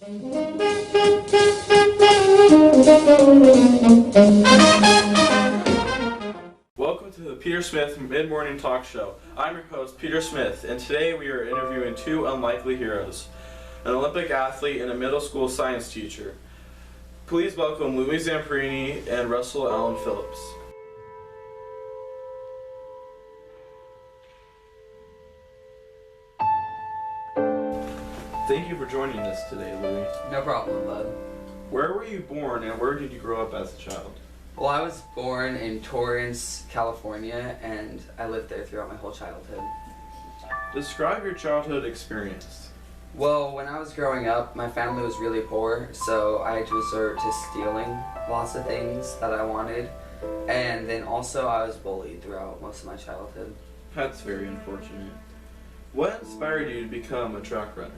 Welcome to the Peter Smith Mid-Morning Talk Show. I'm your host, Peter Smith, and today we are interviewing two unlikely heroes, an Olympic athlete and a middle school science teacher. Please welcome Louis Zamperini and Russell Allen Phillips. Thank you for joining us today, Louis. No problem, bud. Where were you born and where did you grow up as a child? Well, I was born in Torrance, California, and I lived there throughout my whole childhood. Describe your childhood experience. Well, when I was growing up, my family was really poor, so I had to resort to stealing lots of things that I wanted. And then also I was bullied throughout most of my childhood. That's very unfortunate. What inspired you to become a track runner?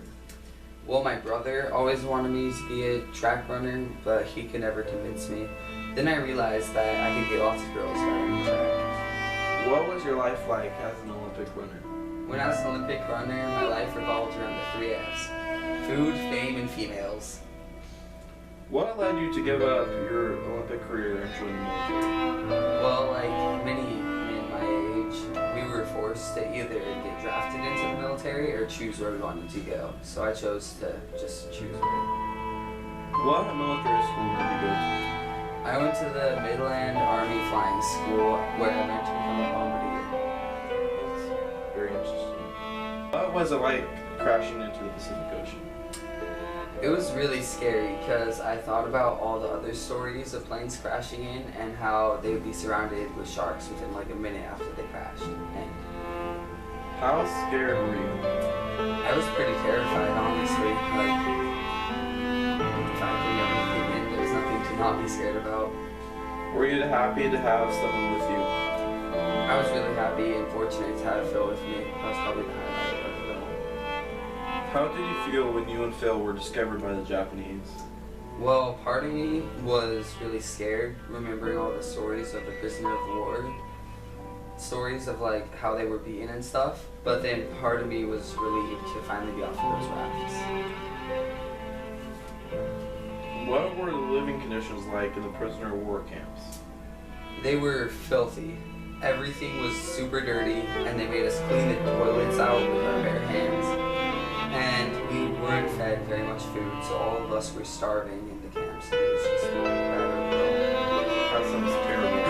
Well, my brother always wanted me to be a track runner, but he could never convince me. Then I realized that I could get lots of girls by running track. What was your life like as an Olympic runner? When I was an Olympic runner, my life revolved around the 3 F's. Food, fame, and females. What led you to give up your Olympic career and join the military? Well, like many men my age, we were forced to either get drafted into the military or choose where we wanted to go. So I chose to just choose where. What military school did you go to? I went to the Midland Army Flying School where I learned to become a bombardier. That's very interesting. What was it like crashing into the Pacific Ocean? It was really scary because I thought about all the other stories of planes crashing in and how they would be surrounded with sharks within like a minute after they crashed. And how scared were you? I was pretty terrified, honestly. Like, frankly, everything in there's nothing to not be scared about. Were you happy to have someone with you? I was really happy and fortunate to have Phil with me. That was probably the highlight of it all. How did you feel when you and Phil were discovered by the Japanese? Well, part of me was really scared, remembering all the stories of the prisoner of war, stories of like how they were beaten and stuff, but then part of me was relieved to finally be off of those rafts. What were the living conditions like in the prisoner of war camps? They were filthy. Everything was super dirty, and they made us clean the toilets out with our bare hands. And we weren't fed very much food, so all of us were starving in the camps. It was just That sounds terrible.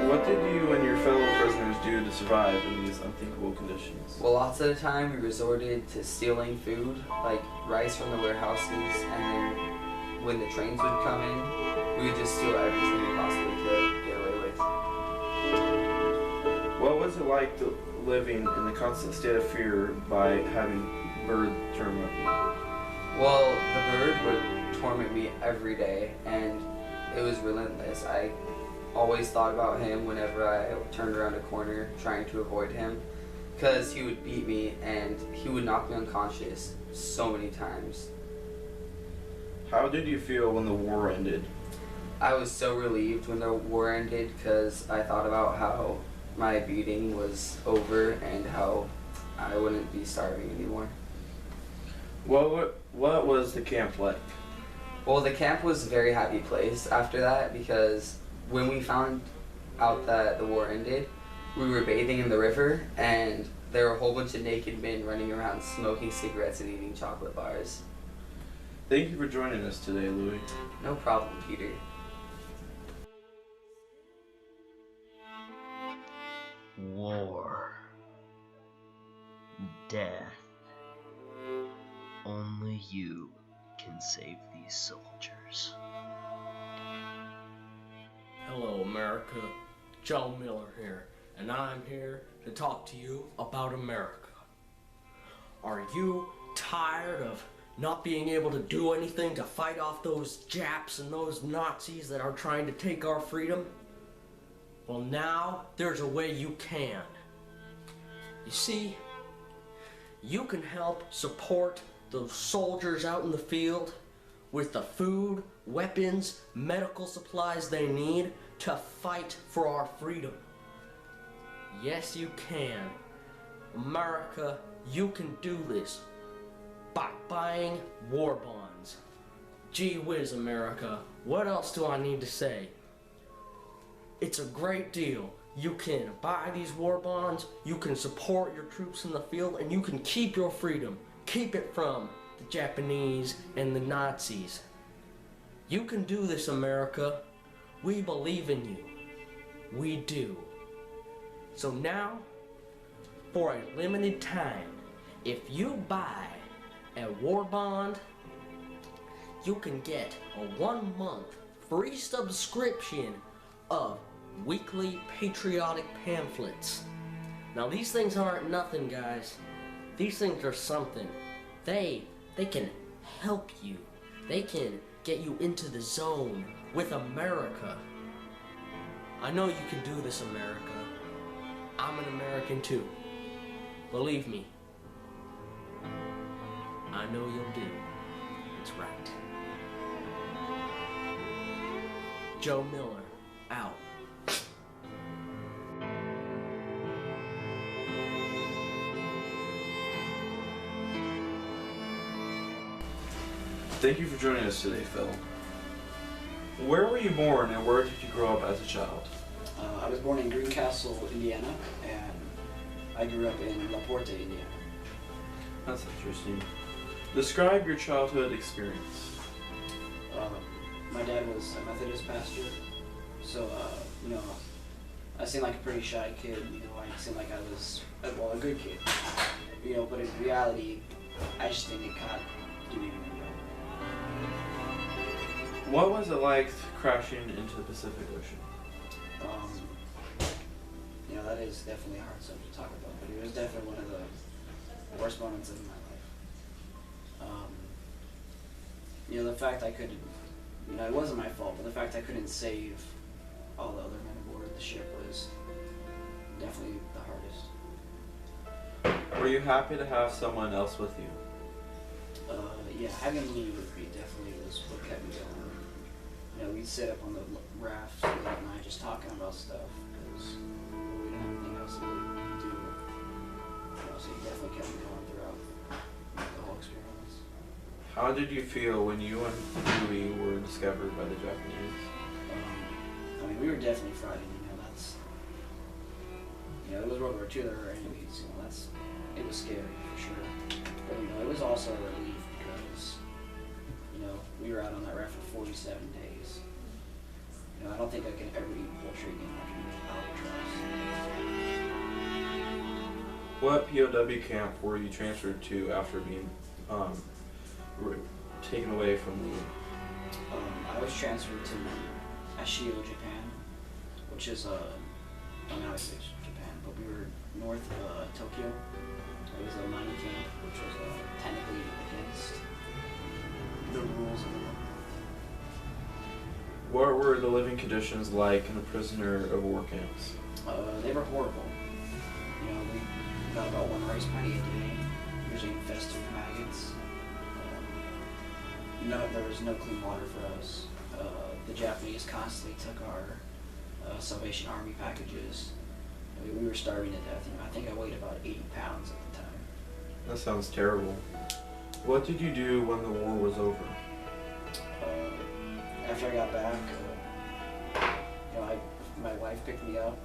What did you and your fellow prisoners do to survive in these unthinkable conditions? Well, lots of the time we resorted to stealing food, like rice from the warehouses, and then when the trains would come in, we would just steal everything we possibly could get away with. What was it like living in the constant state of fear by having bird torment you? Well, the bird would torment me every day, and it was relentless. I always thought about him whenever I turned around a corner trying to avoid him, because he would beat me and he would knock me unconscious so many times. How did you feel when the war ended? I was so relieved when the war ended because I thought about how my beating was over and how I wouldn't be starving anymore. What was the camp like? Well, the camp was a very happy place after that because when we found out that the war ended, we were bathing in the river and there were a whole bunch of naked men running around smoking cigarettes and eating chocolate bars. Thank you for joining us today, Louis. No problem, Peter. War. Death. Only you can save these soldiers. Hello, America. Joe Miller here, and I'm here to talk to you about America. Are you tired of not being able to do anything to fight off those Japs and those Nazis that are trying to take our freedom? Well, now there's a way you can. You see, you can help support those soldiers out in the field with the food, weapons, medical supplies they need to fight for our freedom. Yes, you can. America, you can do this. by buying war bonds. Gee whiz, America, what else do I need to say? It's a great deal. You can buy these war bonds, you can support your troops in the field, and you can keep your freedom. Keep it from the Japanese and the Nazis. You can do this, America. We believe in you. We do. So now, for a limited time, if you buy a war bond, you can get a 1-month free subscription of weekly patriotic pamphlets. Now these things aren't nothing, guys. These things are something. They can help you. They can get you into the zone with America. I know you can do this, America. I'm an American too. Believe me. I know you'll do. It's right. Joe Miller, out. Thank you for joining us today, Phil. Where were you born and where did you grow up as a child? I was born in Greencastle, Indiana, and I grew up in La Porte, Indiana. That's interesting. Describe your childhood experience. My dad was a Methodist pastor, so, I seemed like a pretty shy kid, I seemed like I was, a good kid, but in reality, I just didn't do anything. What was it like crashing into the Pacific Ocean? That is definitely a hard subject to talk about, but it was definitely one of the worst moments of my life. The fact I couldn't, it wasn't my fault, but the fact I couldn't save all the other men aboard the ship was definitely the hardest. Were you happy to have someone else with you? Yeah, having Lee with me definitely was what kept me going. We'd sit up on the raft late at night just talking about stuff because we didn't have anything else to really do. So he definitely kept me going throughout the whole experience. How did you feel when you and Louis were discovered by the Japanese? We were definitely frightened. It was World War II. There were enemies. It was scary for sure. But it was also a relief because we were out on that raft for 47 days. I don't think I can ever eat poultry again like I did albatross. What POW camp were you transferred to after being taken away from Lee? I was transferred to Ashio, Japan, which is obviously Japan, but we were north of Tokyo. It was a mining camp, which was technically against the rules of the war. What were the living conditions like in the prisoner of war camps? They were horrible. We got about one rice paddy a day, usually infested with maggots. There was no clean water for us. The Japanese constantly took our Salvation Army packages. We were starving to death. I think I weighed about 80 pounds at the time. That sounds terrible. What did you do when the war was over? After I got back, my wife picked me up.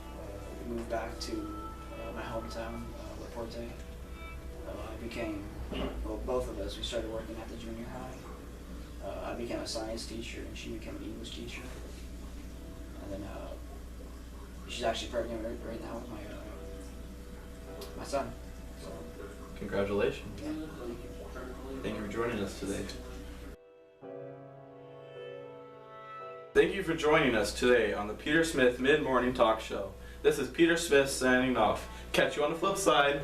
We moved back to my hometown, La Porte. Both of us, we started working at the junior high. I became a science teacher and she became an English teacher. And then she's actually pregnant right now with my son. So, Congratulations. yeah. Thank you for joining us today. Thank you for joining us today on the Peter Smith Mid-Morning Talk Show. This is Peter Smith signing off. Catch you on the flip side.